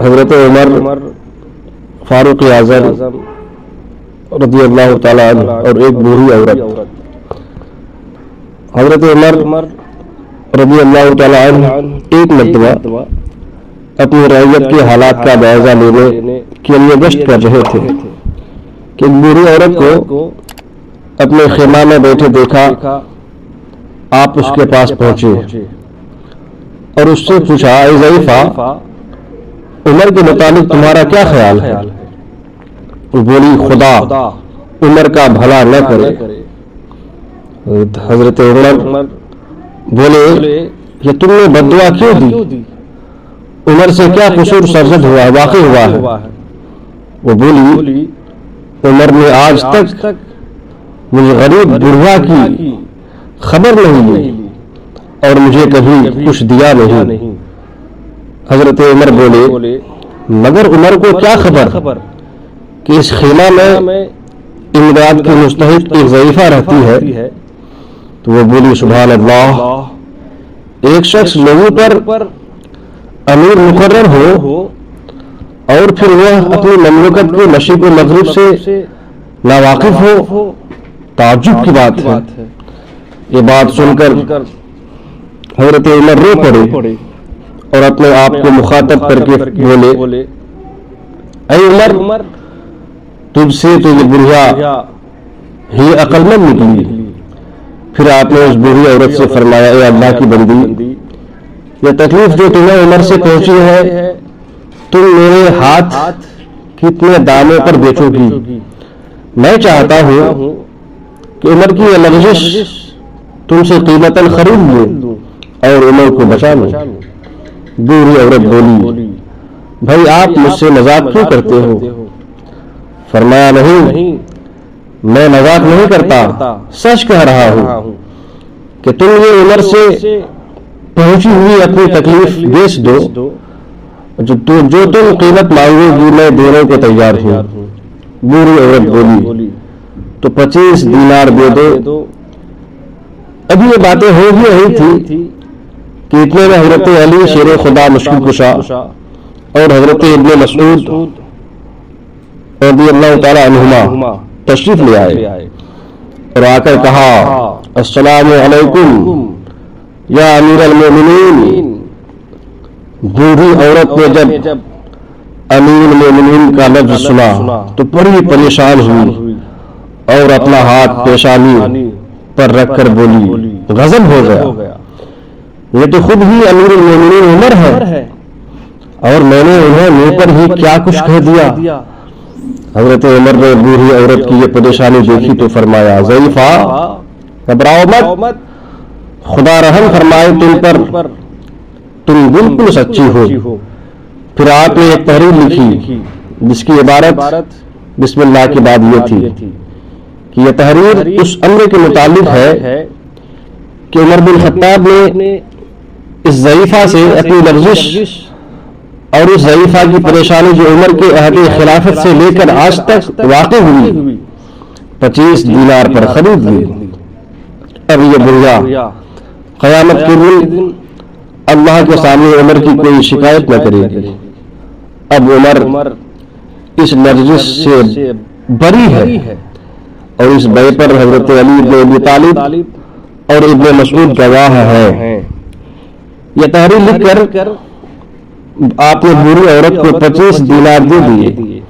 حضرت عمر فاروق اعظم رضی اللہ تعالیٰ عنہ اور ایک بوڑھی عورت. حضرت عمر رضی اللہ تعالیٰ عنہ ایک مرتبہ اپنی رعیت کے حالات کا جائزہ لینے کے لیے گشت کر رہے تھے کہ ایک بوڑھی عورت کو اپنے خیمہ میں بیٹھے دیکھا. آپ اس کے پاس پہنچے اور اس سے پوچھا، اے ضعیفہ، عمر کے متعلق تمہارا کیا خیال ہے؟ وہ بولی، خدا عمر کا بھلا نہ کرے. حضرت عمر بولے، یہ تم نے بد دعا کیوں دی؟ عمر سے کیا قصور سرزد ہوا، واقع ہوا ہے؟ وہ بولی، عمر نے آج تک مجھے غریب بڑھوا کی خبر نہیں لی اور مجھے کبھی کچھ دیا نہیں. حضرت عمر بولے، مگر عمر کو کیا خبر کہ اس خیمہ میں امداد کی مستحق ایک ضعیفہ رہتی ہے؟ تو وہ بولی، سبحان اللہ، ایک شخص لوگوں پر امیر مقرر ہو اور پھر وہ اپنی مملکت کے مشرق و مغرب سے ناواقف ہو، تعجب کی بات ہے. یہ بات سن کر حضرت عمر رو پڑے اور اپنے آپ کو مخاطب کر کے بولے، اے عمر، تجھ سے تو یہ بڑھیا ہی عقل مند نکلی. پھر آپ نے اس بوڑھی عورت سے فرمایا، اے اللہ کی بندی، یہ تکلیف جو تمہیں عمر سے پہنچی ہے تم میرے ہاتھ کتنے داموں پر بیچو گی؟ میں چاہتا ہوں کہ عمر کی یہ لغزش تم سے قیمتاً خرید لوں اور عمر کو بچا لوں. بوڑھی عورت بولی، بھائی آپ مجھ سے مذاق کیوں کرتے ہو؟ فرمایا، نہیں، میں مذاق نہیں کرتا، سچ کہہ رہا ہوں کہ تم یہ عمر سے پہنچی ہوئی اپنی تکلیف بیچ دو، جو تم قیمت مانگو گی میں دینے کو تیار ہوں. بوڑھی عورت بولی، تو 25 دینار دے دو. ابھی یہ باتیں ہو ہی رہی تھی کہ اتنے میں حضرت علی شیر خدا مشکل کشا اور حضرت ابن مسعود رضی اللہ تعالی عنہما تشریف لے آئے اور آ کر کہا، السلام علیکم یا امیر المومنین. بوڑھی عورت نے جب امیر المومنین کا لفظ سنا تو بڑی پریشان ہوئی اور اپنا ہاتھ پیشانی پر رکھ کر بولی، غضب ہو گیا، یہ تو خود ہی امیر المومنین عمر ہے اور میں نے انہیں منہ پر ہی کیا کچھ کہہ دیا. حضرت عمر نے بوڑھی عورت کی یہ پریشانی دیکھی تو فرمایا، ضعیفہ، گھبراؤ مت، خدا رحم فرمائے تم پر، تم بالکل سچی ہو. پھر آپ نے ایک تحریر لکھی جس کی عبارت بسم اللہ کے بعد یہ تھی کہ یہ تحریر اس امر کے متعلق ہے کہ عمر بن خطاب نے اس ضعیفہ سے اپنی لغزش اور اس ضعیفہ کی پریشانی جو عمر کے عہد خلافت سے لے کر آج تک واقع ہوئی 25 دینار پر خرید لی. اب یہ بڑھیا قیامت کے دن اللہ کے سامنے عمر کی کوئی شکایت نہ کرے گی. اب عمر اس لغزش سے بری ہے اور اس بے پر حضرت علی بن ابی طالب اور ابن مسعود گواہ ہے. یہ تحریر لکھ کر آپ نے بوڑھی عورت کو 25 دینار دے دیے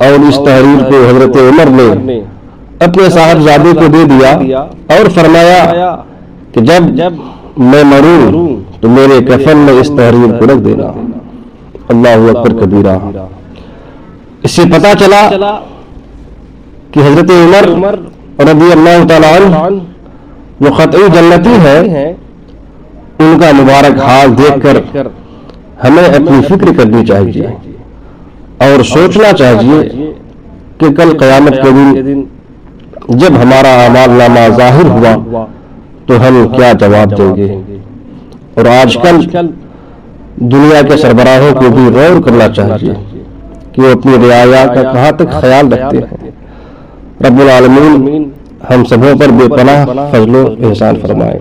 اور اس تحریر کو حضرت عمر نے اپنے صاحبزادے کو دے دیا اور فرمایا کہ جب میں مروں تو میرے کفن میں اس تحریر کو رکھ دینا. اللہ اکبر کبیرہ. اس سے پتہ چلا کہ حضرت عمر رضی اللہ تعالیٰ عنہ جو قطعی جنتی ہے، ان کا مبارک حال دیکھ کر ہمیں اپنی فکر کرنی چاہیے اور سوچنا چاہیے کہ کل قیامت کے دن جب ہمارا اعمال نامہ ظاہر ہوا تو ہم کیا جواب دیں گے. اور آج کل دنیا کے سربراہوں کو بھی غور کرنا چاہیے کہ وہ اپنی رعایا کا کہاں تک خیال رکھتے ہیں. رب العالمین ہم سبوں پر بے پناہ فضل و احسان فرمائے.